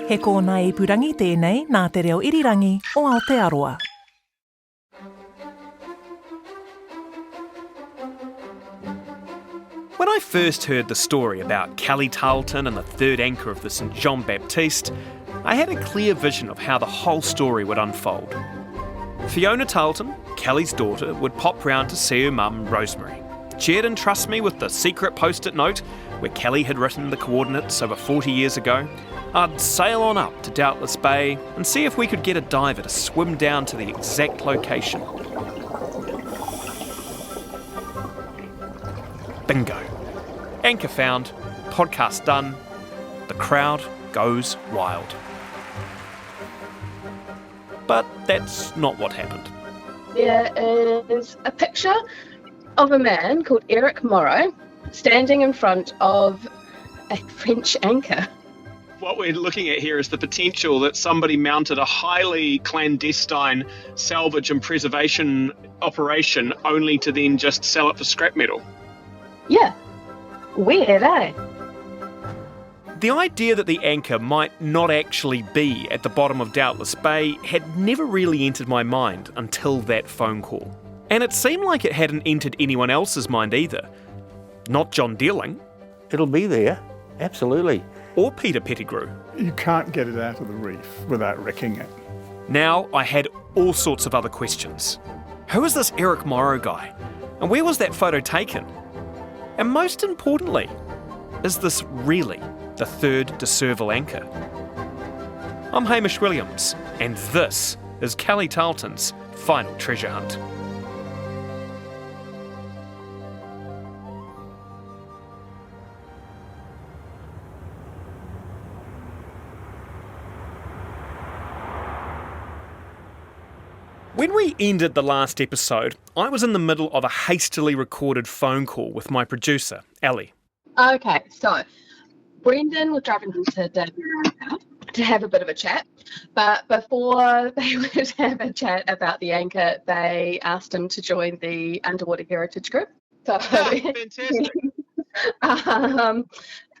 He kōna I purangi tēnei nā te reo irirangi o Aotearoa. When I first heard the story about Kelly Tarlton and the third anchor of the St John Baptiste, I had a clear vision of how the whole story would unfold. Fiona Tarlton, Kelly's daughter, would pop round to see her mum, Rosemary. She'd entrust me with the secret post-it note where Kelly had written the coordinates over 40 years ago. I'd sail on up to Doubtless Bay and see if we could get a diver to swim down to the exact location. Bingo. Anchor found, podcast done, the crowd goes wild. But that's not what happened. There is a picture of a man called Eric Morrow standing in front of a French anchor. What we're looking at here is the potential that somebody mounted a highly clandestine salvage and preservation operation only to then just sell it for scrap metal. Yeah. Weird, eh? The idea that the anchor might not actually be at the bottom of Doubtless Bay had never really entered my mind until that phone call. And it seemed like it hadn't entered anyone else's mind either. Not John Dealing. It'll be there, absolutely. Or Peter Pettigrew. You can't get it out of the reef without wrecking it. Now I had all sorts of other questions. Who is this Eric Morrow guy? And where was that photo taken? And most importantly, is this really the third de Surville anchor? I'm Hamish Williams, and this is Kelly Tarlton's Final Treasure Hunt. When we ended the last episode, I was in the middle of a hastily recorded phone call with my producer, Ali. Okay, so Brendan was driving them to Dunmore to have a bit of a chat, but before they would have a chat about the anchor, they asked him to join the Underwater Heritage Group. So, Fantastic.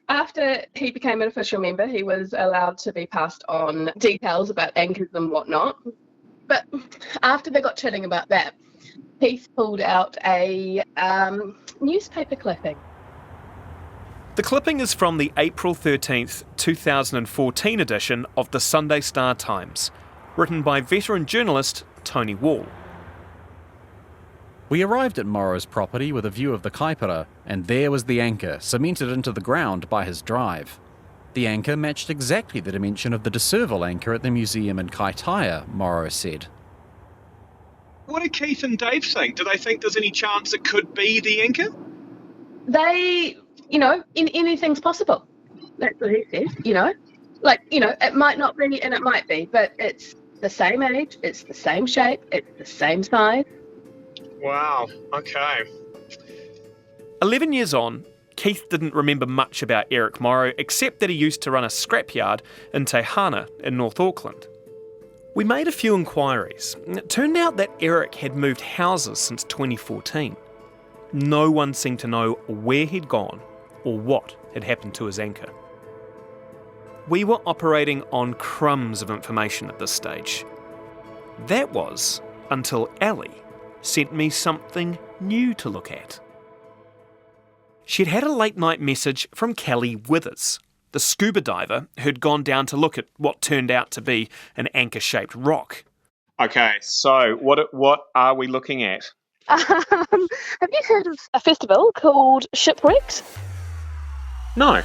After he became an official member, he was allowed to be passed on details about anchors and whatnot. But after they got chatting about that, Heath pulled out a newspaper clipping. The clipping is from the April 13th, 2014 edition of the Sunday Star Times, written by veteran journalist Tony Wall. We arrived at Morrow's property with a view of the Kaipara, and there was the anchor, cemented into the ground by his drive. The anchor matched exactly the dimension of the de Surville anchor at the museum in Kaitaia, Morrow said. What do Keith and Dave think? Do they think there's any chance it could be the anchor? They, anything's possible. That's what he said, it might not be and it might be, but it's the same age, it's the same shape, it's the same size. Wow, okay. 11 years on, Keith didn't remember much about Eric Morrow except that he used to run a scrapyard in Te Hana in North Auckland. We made a few inquiries. It turned out that Eric had moved houses since 2014. No one seemed to know where he'd gone or what had happened to his anchor. We were operating on crumbs of information at this stage. That was until Ali sent me something new to look at. She'd had a late night message from Kelly Withers, the scuba diver who'd gone down to look at what turned out to be an anchor-shaped rock. Okay, so what are we looking at? Have you heard of a festival called Shipwrecked? No.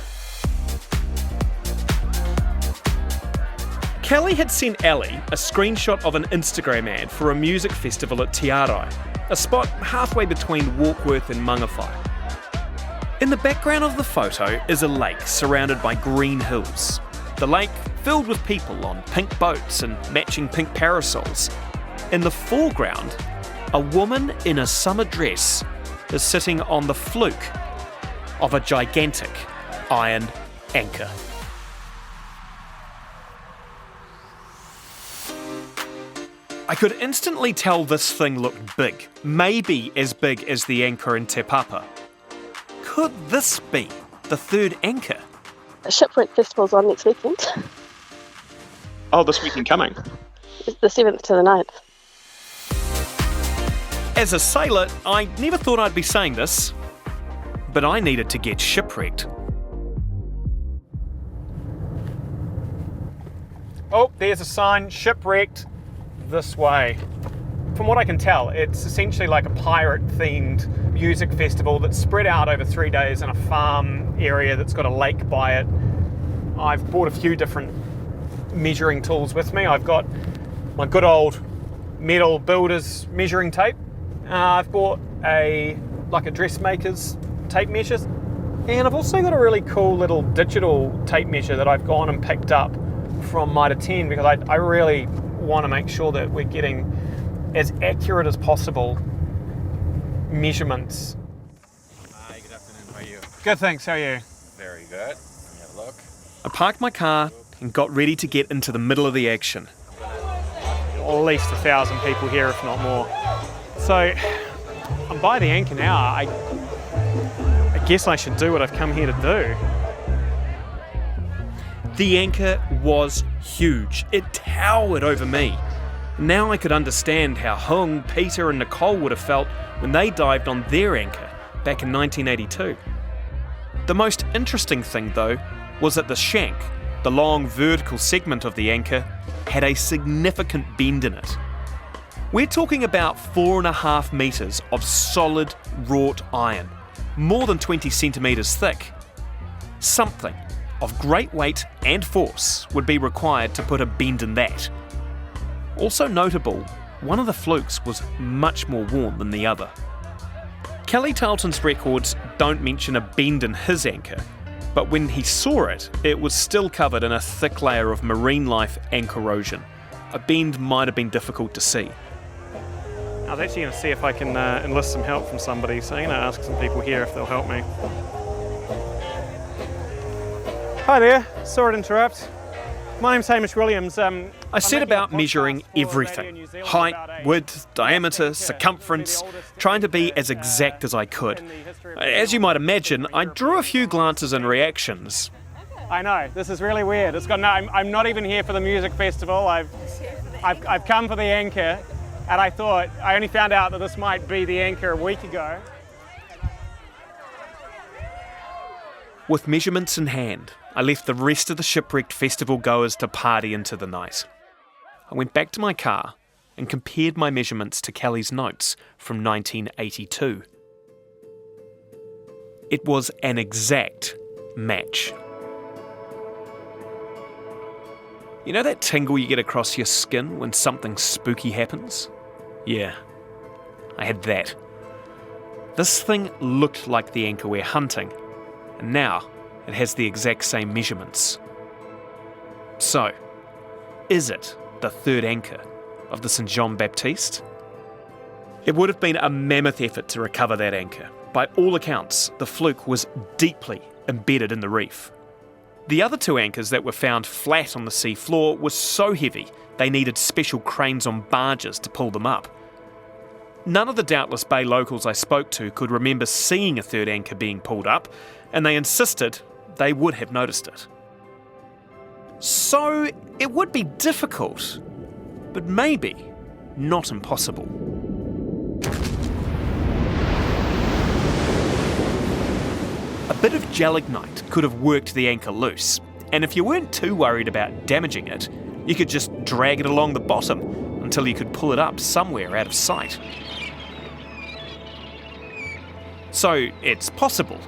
Kelly had sent Ali a screenshot of an Instagram ad for a music festival at Te Arai, a spot halfway between Warkworth and Mangawhai. In the background of the photo is a lake surrounded by green hills. The lake filled with people on pink boats and matching pink parasols. In the foreground, a woman in a summer dress is sitting on the fluke of a gigantic iron anchor. I could instantly tell this thing looked big, maybe as big as the anchor in Te Papa. Could this be the third anchor? The Shipwreck Festival's on next weekend. Oh, this weekend coming. It's the 7th to the 9th. As a sailor, I never thought I'd be saying this, but I needed to get shipwrecked. Oh, there's a sign, shipwrecked this way. From what I can tell, it's essentially like a pirate-themed music festival that's spread out over 3 days in a farm area that's got a lake by it. I've bought a few different measuring tools with me. I've got my good old metal builder's measuring tape. I've bought a dressmaker's tape measure. And I've also got a really cool little digital tape measure that I've gone and picked up from Mitre 10 because I really want to make sure that we're getting as accurate as possible measurements. Hi, good afternoon. How are you? Good, thanks. How are you? Very good. Let me have a look. I parked my car and got ready to get into the middle of the action. At least 1,000 people here, if not more. So, I'm by the anchor now. I guess I should do what I've come here to do. The anchor was huge. It towered over me. Now I could understand how Hung, Peter and Nicole would have felt when they dived on their anchor back in 1982. The most interesting thing, though, was that the shank, the long vertical segment of the anchor, had a significant bend in it. We're talking about 4.5 metres of solid wrought iron, more than 20 centimetres thick. Something of great weight and force would be required to put a bend in that. Also notable, one of the flukes was much more worn than the other. Kelly Tarlton's records don't mention a bend in his anchor, but when he saw it, it was still covered in a thick layer of marine life and corrosion. A bend might have been difficult to see. I was actually going to see if I can enlist some help from somebody, so I'm going to ask some people here if they'll help me. Hi there, sorry to interrupt. My name's Hamish Williams. I set about measuring everything. Height, width, diameter, circumference, trying to be as exact as I could. As you might imagine, I drew a few glances and reactions. I know, this is really weird. I'm not even here for the music festival. I've come for the anchor, and I only found out that this might be the anchor a week ago. With measurements in hand, I left the rest of the shipwrecked festival goers to party into the night. I went back to my car and compared my measurements to Kelly's notes from 1982. It was an exact match. You know that tingle you get across your skin when something spooky happens? Yeah, I had that. This thing looked like the anchor we're hunting, and now it has the exact same measurements. So, is it the third anchor of the St. John Baptiste? It would have been a mammoth effort to recover that anchor. By all accounts, the fluke was deeply embedded in the reef. The other two anchors that were found flat on the sea floor were so heavy they needed special cranes on barges to pull them up. None of the Doubtless Bay locals I spoke to could remember seeing a third anchor being pulled up, and they insisted they would have noticed it. So it would be difficult, but maybe not impossible. A bit of gelignite could have worked the anchor loose, and if you weren't too worried about damaging it, you could just drag it along the bottom until you could pull it up somewhere out of sight. So it's possible,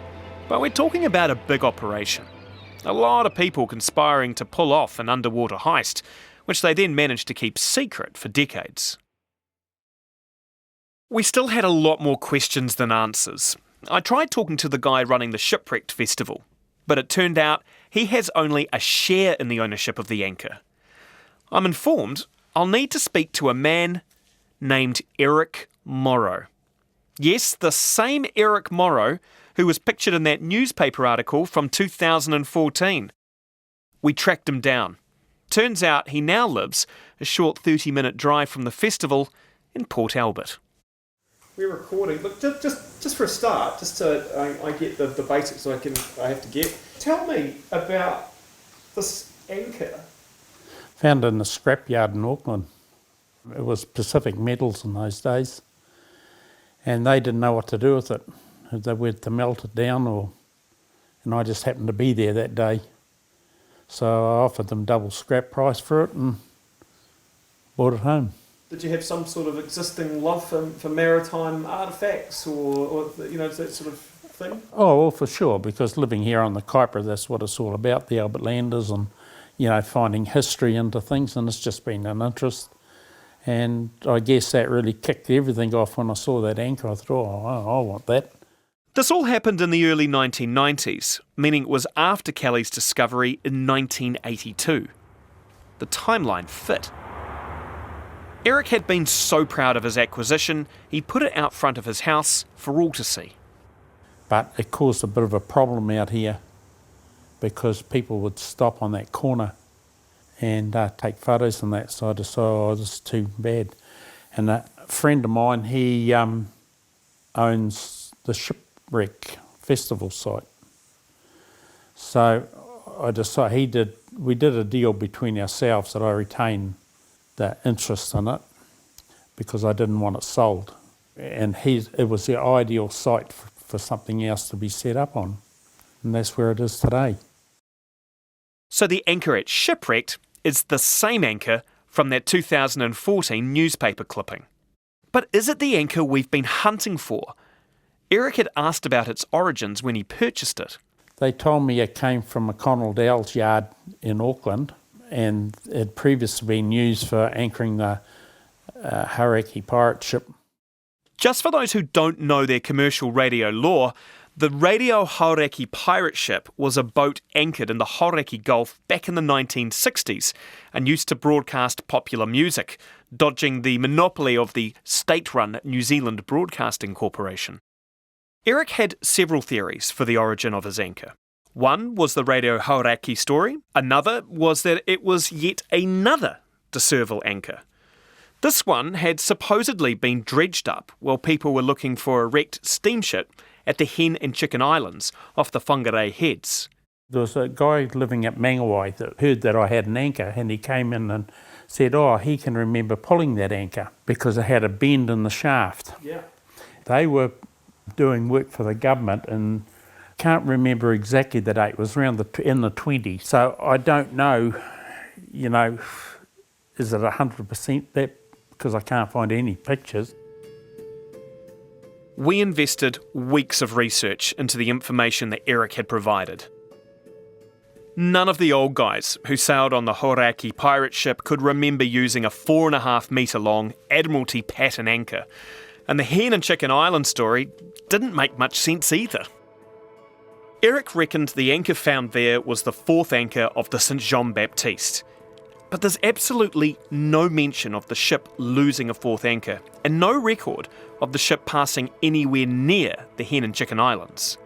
but we're talking about a big operation. A lot of people conspiring to pull off an underwater heist, which they then managed to keep secret for decades. We still had a lot more questions than answers. I tried talking to the guy running the Shipwrecked Festival, but it turned out he has only a share in the ownership of the anchor. I'm informed I'll need to speak to a man named Eric Morrow. Yes, the same Eric Morrow who was pictured in that newspaper article from 2014. We tracked him down. Turns out he now lives a short 30-minute drive from the festival in Port Albert. We're recording. Look, just for a start, just so I get the basics I have to get. Tell me about this anchor. Found in a scrapyard in Auckland. It was Pacific Metals in those days, and they didn't know what to do with it. If they were to melt it down, and I just happened to be there that day. So I offered them double scrap price for it and brought it home. Did you have some sort of existing love for maritime artefacts or that sort of thing? Oh, well, for sure, because living here on the Kaipara, that's what it's all about, the Albert Landers, and, finding history into things, and it's just been an interest. And I guess that really kicked everything off when I saw that anchor. I thought, I want that. This all happened in the early 1990s, meaning it was after Kelly's discovery in 1982. The timeline fit. Eric had been so proud of his acquisition, he put it out front of his house for all to see. But it caused a bit of a problem out here because people would stop on that corner and take photos and that, so I decided, this is too bad. And a friend of mine, he owns the Shipwreck Festival site. So I decided, we did a deal between ourselves that I retain the interest in it because I didn't want it sold. And it was the ideal site for something else to be set up on. And that's where it is today. So the anchor at Shipwrecked is the same anchor from that 2014 newspaper clipping. But is it the anchor we've been hunting for? Eric had asked about its origins when he purchased it. They told me it came from a Conall Dowell's yard in Auckland, and it had previously been used for anchoring the Hauraki pirate ship. Just for those who don't know their commercial radio lore, the Radio Hauraki pirate ship was a boat anchored in the Hauraki Gulf back in the 1960s and used to broadcast popular music, dodging the monopoly of the state-run New Zealand Broadcasting Corporation. Eric had several theories for the origin of his anchor. One was the Radio Hauraki story. Another was that it was yet another De Surville anchor. This one had supposedly been dredged up while people were looking for a wrecked steamship at the Hen and Chicken Islands off the Whangarei Heads. There was a guy living at Mangawai that heard that I had an anchor, and he came in and said, he can remember pulling that anchor because it had a bend in the shaft. Yeah. They They were doing work for the government, and can't remember exactly the date. It was around in the 20s. So I don't know, is it 100% that, because I can't find any pictures. We invested weeks of research into the information that Eric had provided. None of the old guys who sailed on the Hauraki pirate ship could remember using a 4.5 metre long Admiralty pattern anchor, and the Hen and Chicken Island story didn't make much sense either. Eric reckoned the anchor found there was the fourth anchor of the St Jean Baptiste, but there's absolutely no mention of the ship losing a fourth anchor, and no record of the ship passing anywhere near the Hen and Chicken Islands.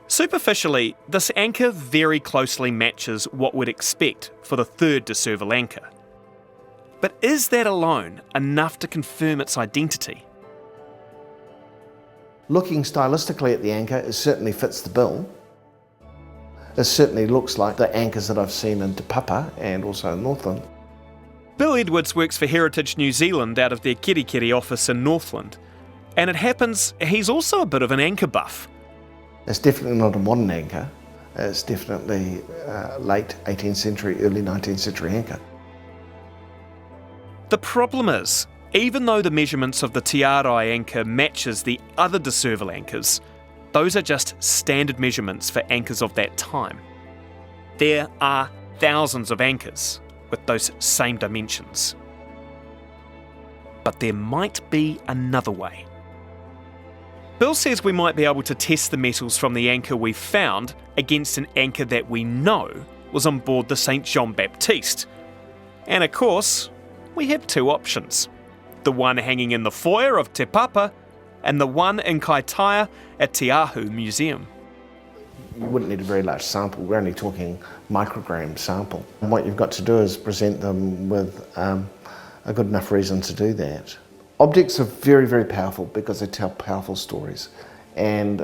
Superficially, this anchor very closely matches what we'd expect for the third De Surville anchor. But is that alone enough to confirm its identity? Looking stylistically at the anchor, it certainly fits the bill. It certainly looks like the anchors that I've seen in Te Papa and also in Northland. Bill Edwards works for Heritage New Zealand out of their Kirikiri office in Northland. And it happens he's also a bit of an anchor buff. It's definitely not a modern anchor. It's definitely late 18th century, early 19th century anchor. The problem is, even though the measurements of the Te Arai anchor matches the other De Surville anchors, those are just standard measurements for anchors of that time. There are thousands of anchors with those same dimensions. But there might be another way. Bill says we might be able to test the metals from the anchor we found against an anchor that we know was on board the St Jean Baptiste. And of course, we have two options. The one hanging in the foyer of Te Papa and the one in Kaitaia at Te Ahu Museum. You wouldn't need a very large sample. We're only talking microgram sample. And what you've got to do is present them with a good enough reason to do that. Objects are very, very powerful because they tell powerful stories. And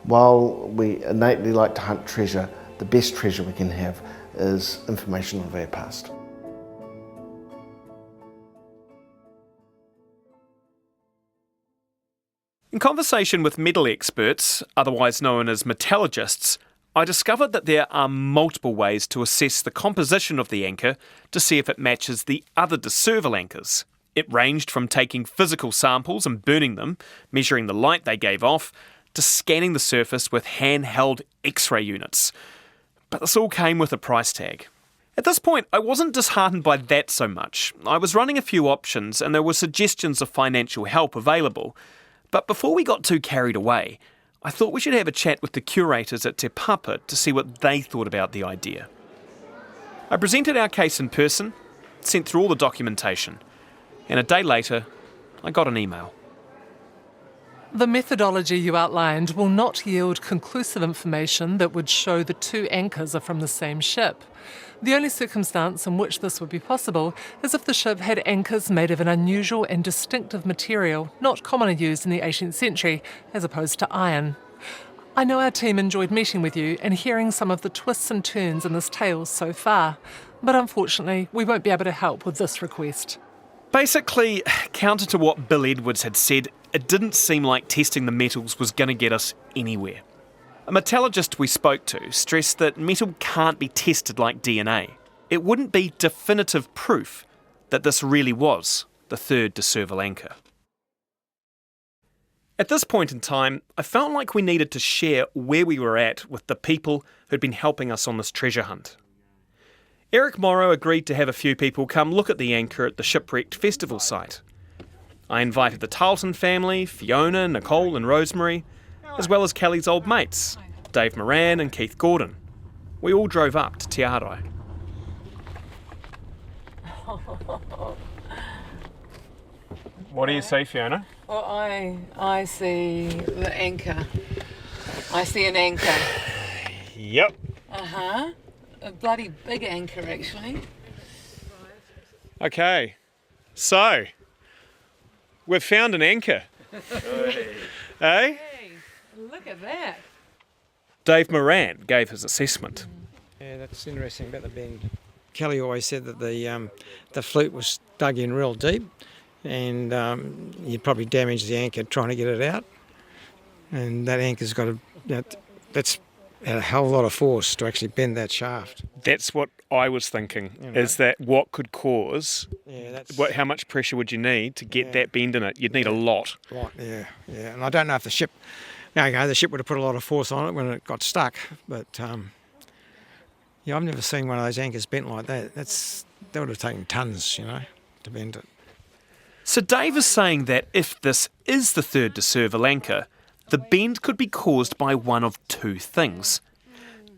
while we innately like to hunt treasure, the best treasure we can have is information of our past. In conversation with metal experts, otherwise known as metallurgists, I discovered that there are multiple ways to assess the composition of the anchor to see if it matches the other de Surville anchors. It ranged from taking physical samples and burning them, measuring the light they gave off, to scanning the surface with handheld X-ray units. But this all came with a price tag. At this point, I wasn't disheartened by that so much. I was running a few options and there were suggestions of financial help available. But before we got too carried away, I thought we should have a chat with the curators at Te Papa to see what they thought about the idea. I presented our case in person, sent through all the documentation, and a day later, I got an email. The methodology you outlined will not yield conclusive information that would show the two anchors are from the same ship. The only circumstance in which this would be possible is if the ship had anchors made of an unusual and distinctive material not commonly used in the 18th century, as opposed to iron. I know our team enjoyed meeting with you and hearing some of the twists and turns in this tale so far, but unfortunately we won't be able to help with this request. Basically, counter to what Bill Edwards had said, it didn't seem like testing the metals was going to get us anywhere. A metallurgist we spoke to stressed that metal can't be tested like DNA. It wouldn't be definitive proof that this really was the third de Surville anchor. At this point in time, I felt like we needed to share where we were at with the people who'd been helping us on this treasure hunt. Eric Morrow agreed to have a few people come look at the anchor at the shipwrecked festival site. I invited the Tarlton family, Fiona, Nicole and Rosemary, as well as Kelly's old mates, Dave Moran and Keith Gordon. We all drove up to Te Arai. What do you see, Fiona? Well, I see the anchor. I see an anchor. Yep. Uh-huh. A bloody big anchor, actually. Okay, so we've found an anchor. Eh? Hey, look at that. Dave Moran gave his assessment. Yeah, that's interesting about the bend. Kelly always said that the flute was dug in real deep, and you'd probably damage the anchor trying to get it out. And that anchor's got that's a hell of a lot of force to actually bend that shaft. That's what I was thinking, is that what could cause, how much pressure would you need to get that bend in it? You'd need a lot. Yeah. And I don't know if the ship would have put a lot of force on it when it got stuck, but I've never seen one of those anchors bent like that. That would have taken tons, to bend it. So Dave is saying that if this is the third de Surville anchor, the bend could be caused by one of two things.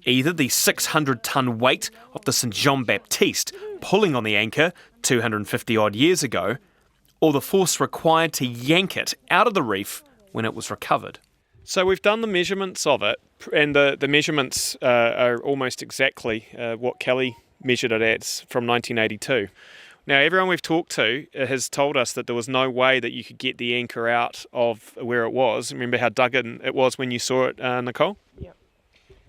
Either the 600-tonne weight of the St John Baptiste pulling on the anchor 250 odd years ago, or the force required to yank it out of the reef when it was recovered. So we've done the measurements of it, and the measurements are almost exactly what Kelly measured it at from 1982. Now, everyone we've talked to has told us that there was no way that you could get the anchor out of where it was. Remember how dug in it was when you saw it, Nicole? Yep.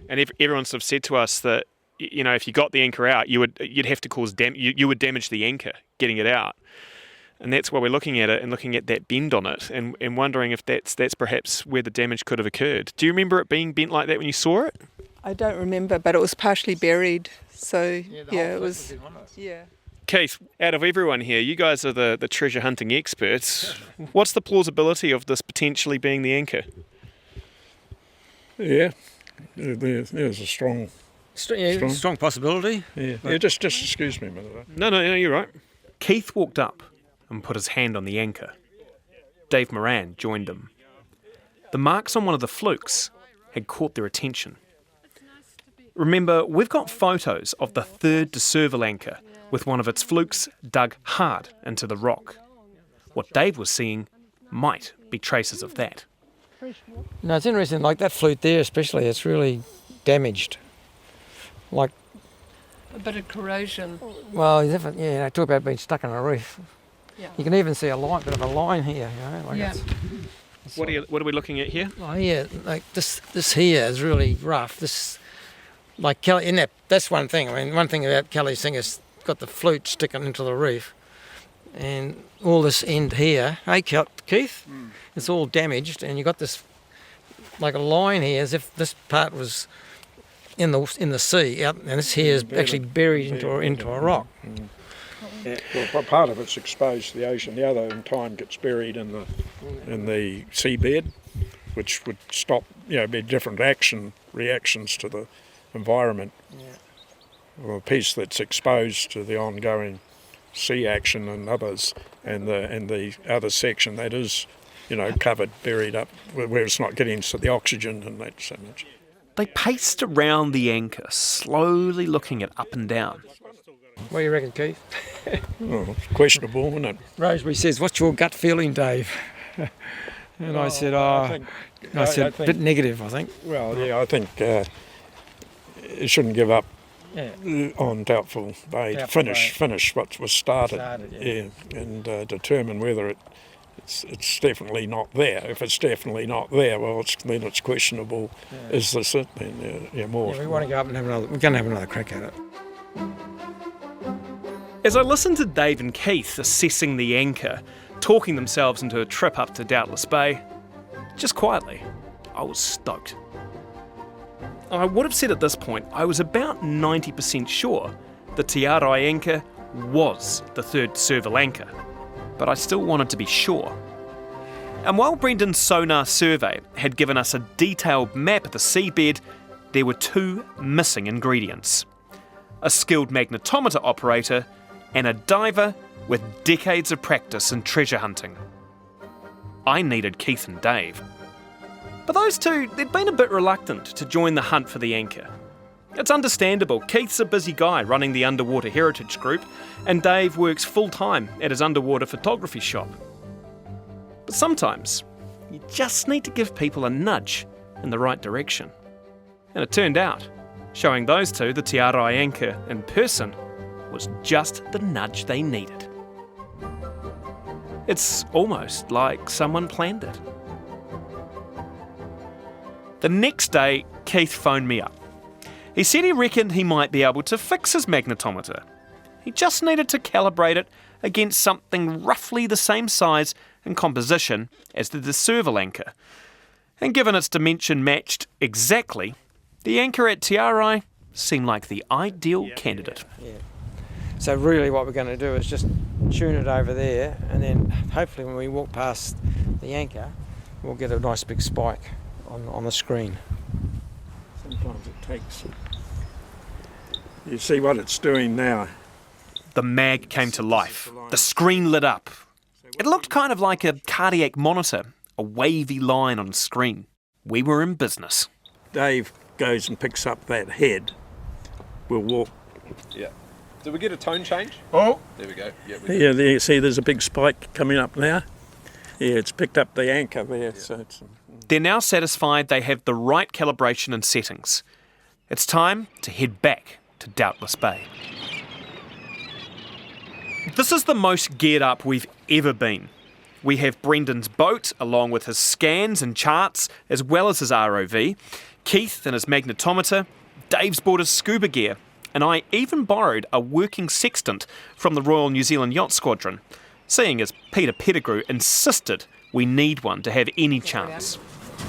And everyone's sort of said to us that, if you got the anchor out, you'd have to cause you would damage the anchor getting it out. And that's why we're looking at it and looking at that bend on it and wondering if that's perhaps where the damage could have occurred. Do you remember it being bent like that when you saw it? I don't remember, but it was partially buried. So, it was. Yeah. Keith, out of everyone here, you guys are the treasure hunting experts. What's the plausibility of this potentially being the anchor? Yeah, there's a strong possibility. Yeah, just excuse me a minute. No, you're right. Keith walked up and put his hand on the anchor. Dave Moran joined him. The marks on one of the flukes had caught their attention. Remember, we've got photos of the third de Surville anchor with one of its flukes dug hard into the rock. What Dave was seeing might be traces of that. No, it's interesting, like that flute there especially, it's really damaged. Like a bit of corrosion. Well, I talk about being stuck in a reef. Yeah. You can even see a bit of a line here, What are we looking at here? Oh yeah, like this here is really rough. This like Kelly, that's one thing. I mean, one thing about Kelly's thing is got the flute sticking into the reef, and all this end here, hey Keith, it's all damaged, and you got this like a line here, as if this part was in the sea, and this here is actually buried into a rock. Yeah, well, part of it's exposed to the ocean. The other, in time, gets buried in the seabed, which would stop, be different reactions to the environment. Yeah. Well, a piece that's exposed to the ongoing sea action and others, and the other section that is, covered, buried up, where it's not getting the oxygen and that so much. They paced around the anchor, slowly looking it up and down. What do you reckon, Keith? Oh, it's questionable, isn't it? Rosemary says, "What's your gut feeling, Dave?" And I said, a bit negative, I think. Well, yeah, I think it shouldn't give up on Doubtful Bay. Finish what was started. And determine whether it's definitely not there. If it's definitely not there, well, then it's questionable. Yeah. Is this it? Then more. Yeah, we want to go up and we're going to have another crack at it. As I listened to Dave and Keith assessing the anchor, talking themselves into a trip up to Doubtless Bay, just quietly, I was stoked. I would have said at this point I was about 90% sure the Te Arai anchor was the third Serval anchor, but I still wanted to be sure. And while Brendan's sonar survey had given us a detailed map of the seabed, there were two missing ingredients: a skilled magnetometer operator and a diver with decades of practice in treasure hunting. I needed Keith and Dave. But those two, they'd been a bit reluctant to join the hunt for the anchor. It's understandable. Keith's a busy guy running the Underwater Heritage Group, and Dave works full-time at his underwater photography shop. But sometimes, you just need to give people a nudge in the right direction. And it turned out, showing those two the Te Arai anchor in person was just the nudge they needed. It's almost like someone planned it. The next day, Keith phoned me up. He said he reckoned he might be able to fix his magnetometer. He just needed to calibrate it against something roughly the same size and composition as the Serval anchor. And given its dimension matched exactly, the anchor at Te Arai seemed like the ideal candidate. Yeah. So really what we're going to do is just tune it over there, and then hopefully when we walk past the anchor, we'll get a nice big spike on the screen. Sometimes it takes... You see what it's doing now. The mag came to life. The screen lit up. It looked kind of like a cardiac monitor, a wavy line on a screen. We were in business. Dave goes and picks up that head. We'll walk. Yeah. Did we get a tone change? Oh! There we go. Yeah, there you see there's a big spike coming up now. Yeah, it's picked up the anchor there. Yeah. So they're now satisfied they have the right calibration and settings. It's time to head back to Doubtless Bay. This is the most geared up we've ever been. We have Brendan's boat, along with his scans and charts, as well as his ROV, Keith and his magnetometer, Dave's bought his scuba gear, and I even borrowed a working sextant from the Royal New Zealand Yacht Squadron, seeing as Peter Pettigrew insisted we need one to have any chance.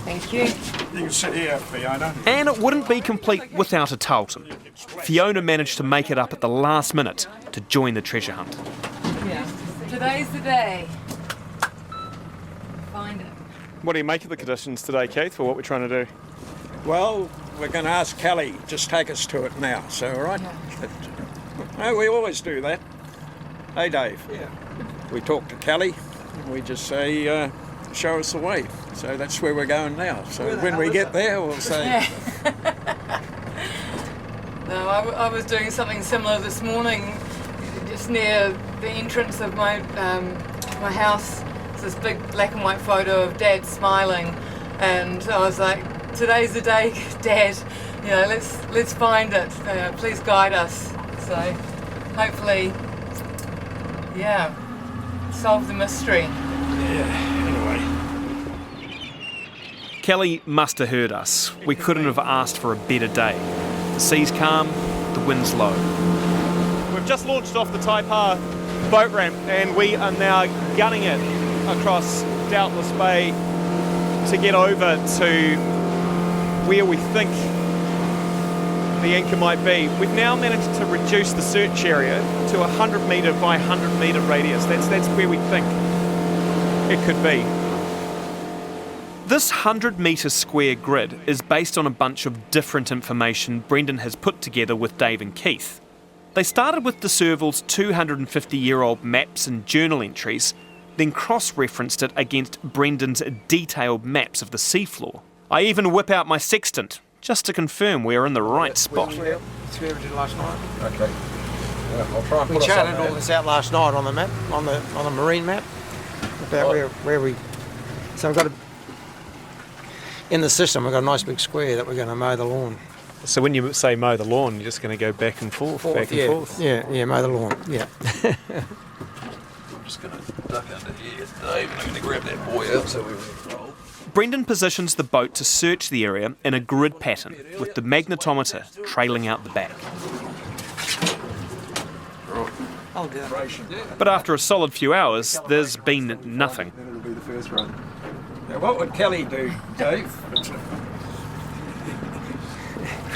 Thank you. You can sit here, Fiona. And it wouldn't be complete without a Tarlton. Fiona managed to make it up at the last minute to join the treasure hunt. Yeah. Today's the day. Find it. What do you make of the conditions today, Keith, for what we're trying to do? Well, we're going to ask Kelly, just take us to it now, so all right? Yeah. No, we always do that. Hey, Dave. Yeah. We talk to Kelly, and we just say, show us the way. So that's where we're going now. So when we get there, we'll say... Yeah. No, I was doing something similar this morning, just near the entrance of my house. It's this big black and white photo of Dad smiling, and I was like, today's the day, Dad. You know, let's find it. Please guide us. So hopefully, yeah, solve the mystery. Yeah. Anyway. Kelly must have heard us. We couldn't have asked for a better day. The sea's calm, the wind's low. We've just launched off the Taipa boat ramp and we are now gunning it across Doubtless Bay to get over to where we think the anchor might be. We've now managed to reduce the search area to a 100 metre by 100 metre radius. That's where we think it could be. This 100 metre square grid is based on a bunch of different information Brendan has put together with Dave and Keith. They started with De Surville's 250-year-old maps and journal entries, then cross-referenced it against Brendan's detailed maps of the seafloor. I even whip out my sextant, just to confirm we're in the right spot. That's where we did last night. Okay. I'll try and We charted all this out last night on the map, on the marine map, about where we. So we've got in the system we've got a nice big square that we're going to mow the lawn. So when you say mow the lawn, you're just going to go back and forth, back and forth? Yeah, mow the lawn, yeah. I'm just going to duck under here, Dave, and I'm going to grab that boy out so we roll. Brendan positions the boat to search the area in a grid pattern, with the magnetometer trailing out the back. I'll do that. But after a solid few hours, there's been nothing. Then it'll be the first run. Now what would Kelly do, Dave?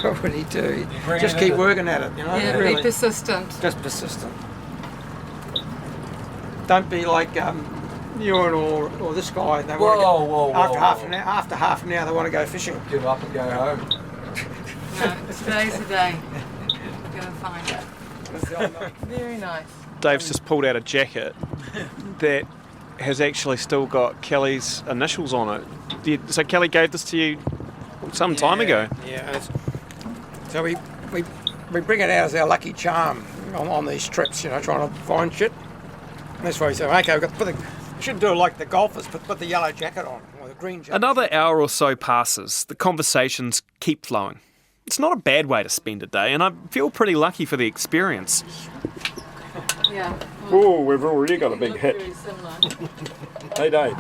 What would he do? Just keep working at it, you know? Yeah, really. be persistent. Just persistent. Don't be like you or this guy. They want to after half an hour they want to go fishing. Give up and go home. No, today's the day. We're going to find it. Very nice. Dave's just pulled out a jacket that has actually still got Kelly's initials on it. So Kelly gave this to you some time ago. Yeah. So we bring it out as our lucky charm on these trips, you know, trying to find shit. And that's why we say, okay, we've got to put we shouldn't do it like the golfers, but put the yellow jacket on, or the green jacket. Another hour or so passes. The conversations keep flowing. It's not a bad way to spend a day, and I feel pretty lucky for the experience. Yeah. Oh, we've already got a big hit. Very similar. Hey, Dave.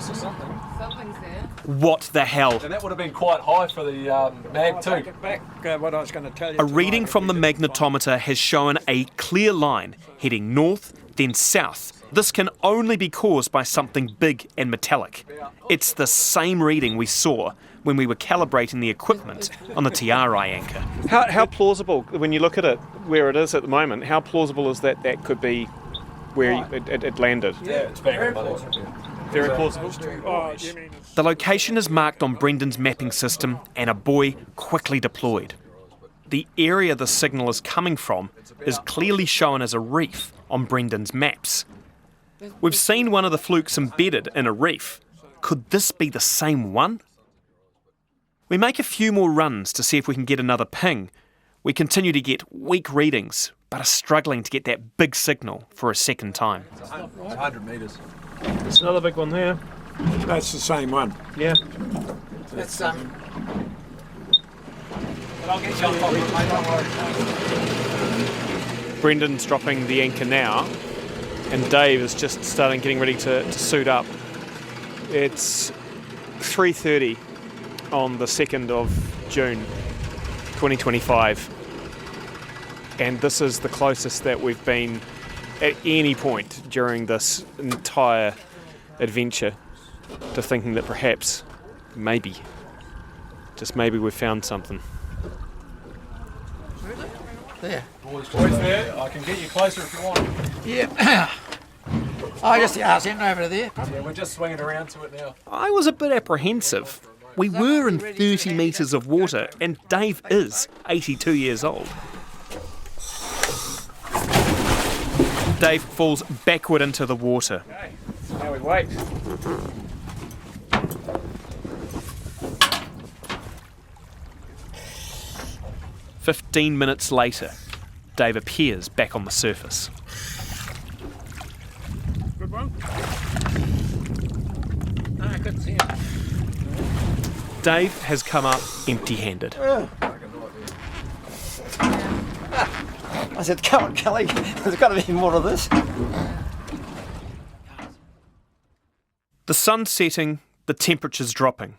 Something's there. What the hell? And that would have been quite high for the mag too. Back what I was going to tell you. A reading from the magnetometer has shown a clear line heading north, then south. This can only be caused by something big and metallic. It's the same reading we saw when we were calibrating the equipment on the TRI anchor. How plausible, when you look at it where it is at the moment, how plausible is that could be where it landed? Yeah, it's very plausible. Very plausible. The location is marked on Brendan's mapping system and a buoy quickly deployed. The area the signal is coming from is clearly shown as a reef on Brendan's maps. We've seen one of the flukes embedded in a reef. Could this be the same one? We make a few more runs to see if we can get another ping. We continue to get weak readings, but are struggling to get that big signal for a second time. It's 100 metres. There's another big one there. That's the same one. Yeah. It's I'll get you on top of it. Brendan's dropping the anchor now, and Dave is just getting ready to suit up. It's 3:30 on the 2nd of June 2025, and this is the closest that we've been at any point during this entire adventure to thinking that perhaps, maybe, just maybe we've found something. there. Boys there. I can get you closer if you want. Yeah. Just the arse end over there. Yeah, we're just swinging around to it now. I was a bit apprehensive. We were in 30 metres of water, and Dave is 82 years old. Dave falls backward into the water. Okay, now we wait. "15 minutes later, Dave appears back on the surface. Good one. No, I couldn't see him. Dave has come up empty-handed. I said, come on, Kelly, there's got to be more to this. The sun's setting, the temperature's dropping.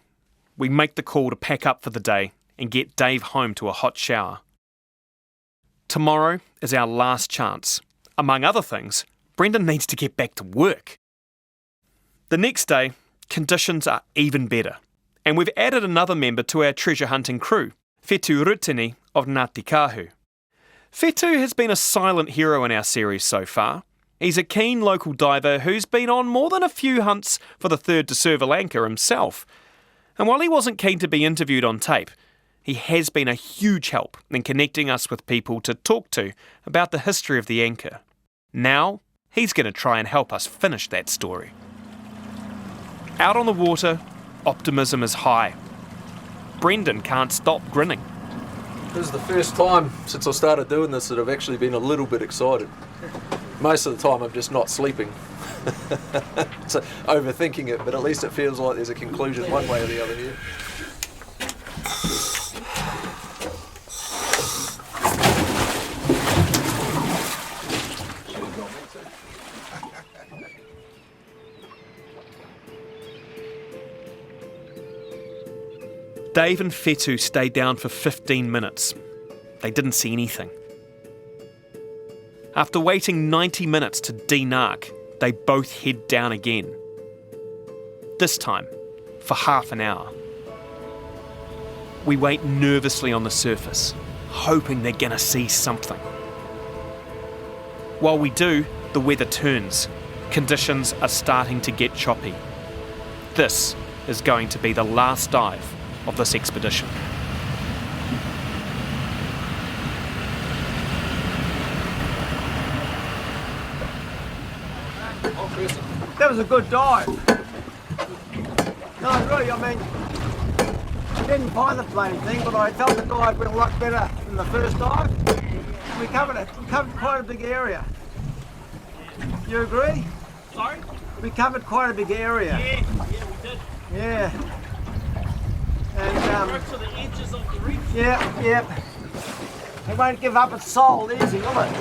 We make the call to pack up for the day and get Dave home to a hot shower. Tomorrow is our last chance. Among other things, Brendan needs to get back to work. The next day, conditions are even better, and we've added another member to our treasure hunting crew, Whetū Rutini of Ngāti Kahu. Whetū has been a silent hero in our series so far. He's a keen local diver who's been on more than a few hunts for the third deserval anchor himself. And while he wasn't keen to be interviewed on tape, he has been a huge help in connecting us with people to talk to about the history of the anchor. Now, he's going to try and help us finish that story. Out on the water, optimism is high. Brendan can't stop grinning. This is the first time since I started doing this that I've actually been a little bit excited. Most of the time I'm just not sleeping. So overthinking it, but at least it feels like there's a conclusion one way or the other here. Dave and Whetū stayed down for 15 minutes. They didn't see anything. After waiting 90 minutes to denarc, they both head down again. This time, for half an hour. We wait nervously on the surface, hoping they're gonna see something. While we do, the weather turns. Conditions are starting to get choppy. This is going to be the last dive of this expedition. That was a good dive. No, really, I mean, I didn't find the bloody thing, but I felt the dive went a lot better than the first dive. We covered quite a big area. You agree? Sorry? We covered quite a big area. Yeah, we did. Yeah. And Right to the edges of the reef. yeah. It won't give up its soul easy, will it?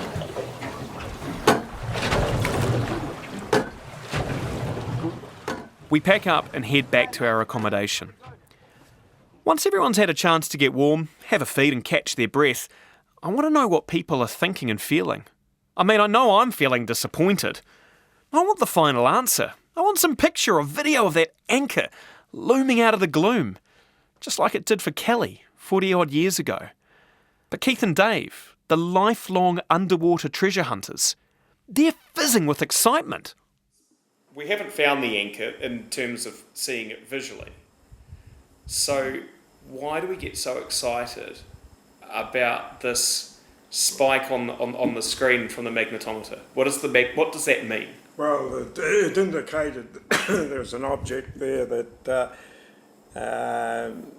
We pack up and head back to our accommodation. Once everyone's had a chance to get warm, have a feed and catch their breath, I want to know what people are thinking and feeling. I mean, I know I'm feeling disappointed. I want the final answer. I want some picture or video of that anchor looming out of the gloom, just like it did for Kelly 40 odd years ago. But Keith and Dave, the lifelong underwater treasure hunters, they're fizzing with excitement. We haven't found the anchor in terms of seeing it visually. So why do we get so excited about this spike on the screen from the magnetometer? What does that mean? Well, it indicated there was an object there that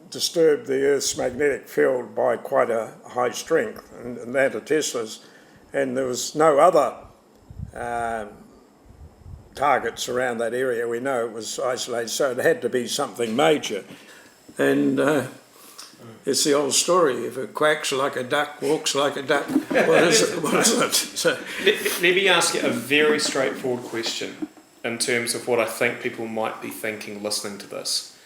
disturbed the Earth's magnetic field by quite a high strength, and that of Tesla's, and there was no other targets around that area. We know it was isolated, so it had to be something major. And it's the old story, if it quacks like a duck, walks like a duck, what is it? So, let me ask you a very straightforward question in terms of what I think people might be thinking listening to this.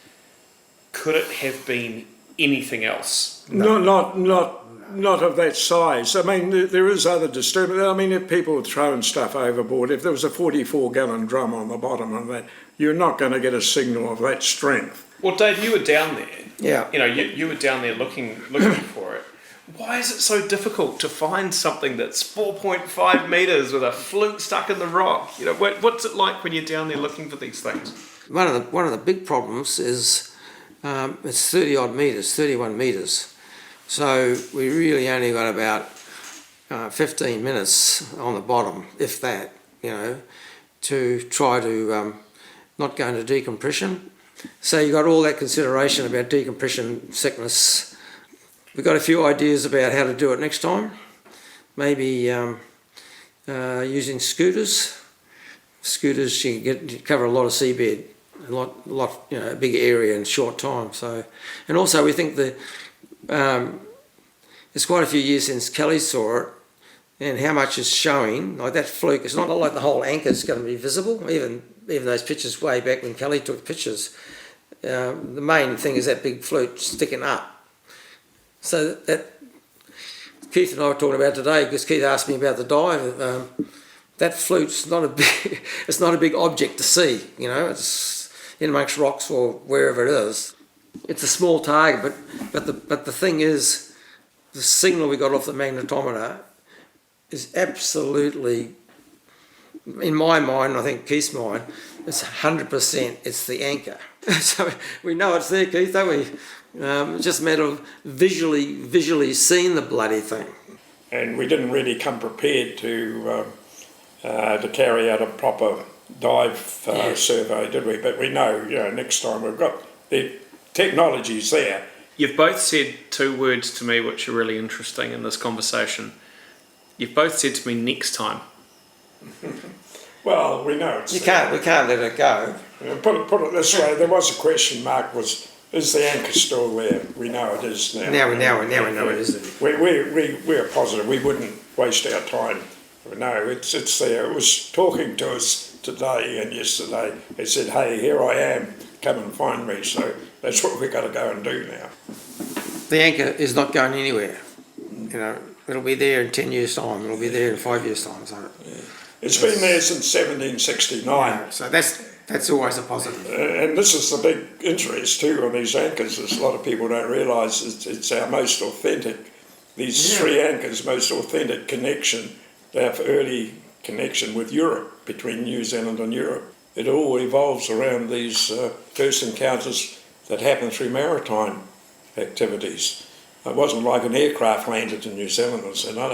Could it have been anything else? No. Not of that size. I mean, there is other disturbance. I mean, if people were throwing stuff overboard, if there was a 44-gallon drum on the bottom of that, you're not going to get a signal of that strength. Well, Dave, you were down there. Yeah. You know, you were down there looking for it. Why is it so difficult to find something that's 4.5 metres with a fluke stuck in the rock? You know, what's it like when you're down there looking for these things? One of the big problems is it's 30 odd metres, 31 metres. So we really only got about 15 minutes on the bottom, if that, you know, to try to not go into decompression. So you got all that consideration about decompression sickness. We've got a few ideas about how to do it next time. Maybe using scooters. Scooters, you cover a lot of seabed, a lot, you know, a big area in a short time. So, and also we think that it's quite a few years since Kelly saw it, and how much is showing. Like that fluke, it's not like the whole anchor is going to be visible. Even those pictures way back when Kelly took pictures, the main thing is that big fluke sticking up. So that Keith and I were talking about today, because Keith asked me about the dive. That flute's not a big, it's not a big object to see. You know, it's in amongst rocks or wherever it is. It's a small target, but the thing is, the signal we got off the magnetometer is absolutely, in my mind, I think Keith's mind, it's 100%. It's the anchor. So we know it's there, Keith, don't we? It's just a matter of visually seeing the bloody thing. And we didn't really come prepared to carry out a proper dive survey, did we? But we know, next time we've got the technology's there. You've both said two words to me which are really interesting in this conversation. You've both said to me, next time. Well, we know it's we can't let it go. Put it this way, there was a question mark, is the anchor still there? We know it is now. Now we know it is. We're positive. We wouldn't waste our time. No, it's there. It was talking to us today and yesterday. It said, hey, here I am, come and find me. So that's what we've got to go and do now. The anchor is not going anywhere. It'll be there in 10 years' time. It'll be there in 5 years' time. So it's been there since 1769. Yeah, so that's always a positive. And this is the big interest too on these anchors. As a lot of people don't realise, it's our most authentic. These three anchors, most authentic connection. They have early connection with Europe, between New Zealand and Europe. It all evolves around these first encounters that happen through maritime activities. It wasn't like an aircraft landed in New Zealand and said, no.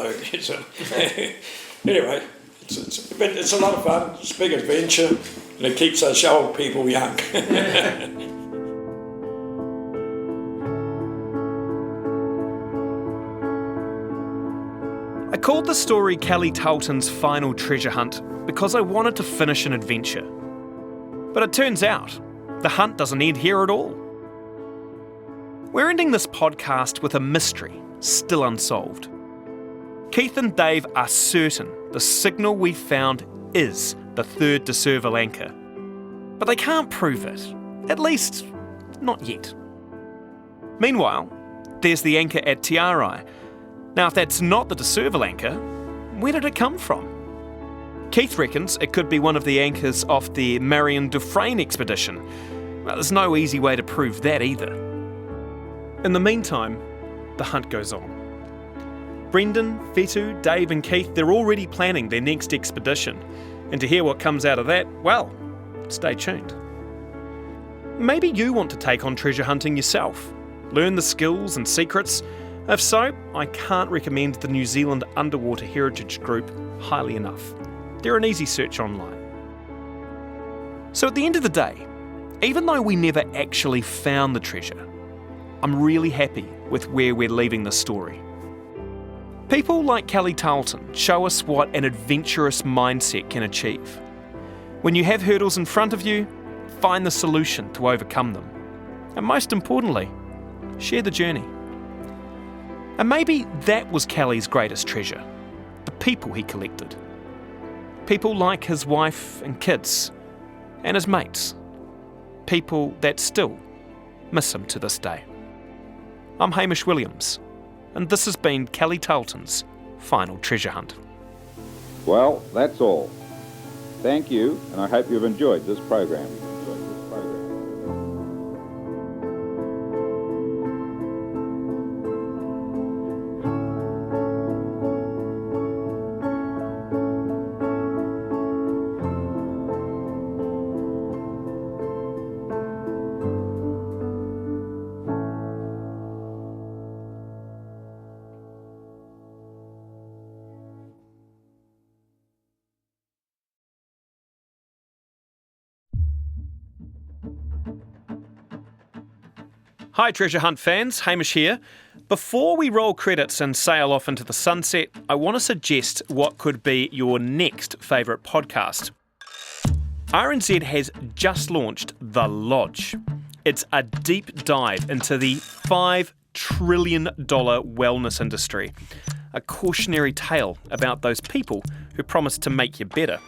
Anyway, it's a lot of fun. It's a big adventure, and it keeps us old people young. I called the story Kelly Tarlton's final treasure hunt because I wanted to finish an adventure. But it turns out, the hunt doesn't end here at all. We're ending this podcast with a mystery still unsolved. Keith and Dave are certain the signal we found is the third Deserval anchor. But they can't prove it, at least not yet. Meanwhile, there's the anchor at Te Arai. Now, if that's not the Deserval anchor, where did it come from? Keith reckons it could be one of the anchors off the Marion Dufresne expedition. Well, there's no easy way to prove that either. In the meantime, the hunt goes on. Brendan, Fetu, Dave and Keith, they're already planning their next expedition. And to hear what comes out of that, well, stay tuned. Maybe you want to take on treasure hunting yourself, learn the skills and secrets. If so, I can't recommend the New Zealand Underwater Heritage Group highly enough. They're an easy search online. So at the end of the day, even though we never actually found the treasure, I'm really happy with where we're leaving the story. People like Kelly Tarlton show us what an adventurous mindset can achieve. When you have hurdles in front of you, find the solution to overcome them. And most importantly, share the journey. And maybe that was Kelly's greatest treasure, the people he collected. People like his wife and kids, and his mates. People that still miss him to this day. I'm Hamish Williams, and this has been Kelly Tarlton's final treasure hunt. Well, that's all. Thank you, and I hope you've enjoyed this program. Hi Treasure Hunt fans, Hamish here. Before we roll credits and sail off into the sunset, I want to suggest what could be your next favourite podcast. RNZ has just launched The Lodge. It's a deep dive into the $5 trillion wellness industry. A cautionary tale about those people who promise to make you better.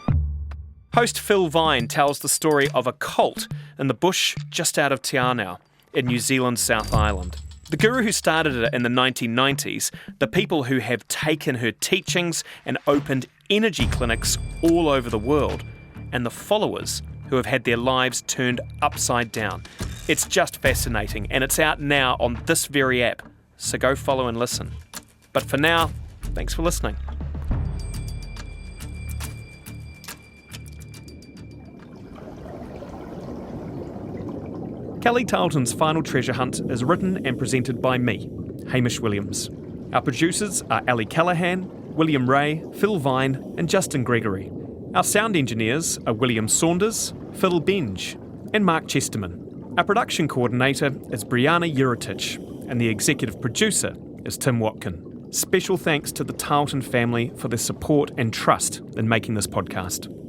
Host Phil Vine tells the story of a cult in the bush just out of Te Anau in New Zealand's South Island. The guru who started it in the 1990s, the people who have taken her teachings and opened energy clinics all over the world, and the followers who have had their lives turned upside down. It's just fascinating, and it's out now on this very app, so go follow and listen. But for now, thanks for listening. Kelly Tarlton's Final Treasure Hunt is written and presented by me, Hamish Williams. Our producers are Ali Callahan, William Ray, Phil Vine and Justin Gregory. Our sound engineers are William Saunders, Phil Benge and Mark Chesterman. Our production coordinator is Brianna Juritich and the executive producer is Tim Watkin. Special thanks to the Tarlton family for their support and trust in making this podcast.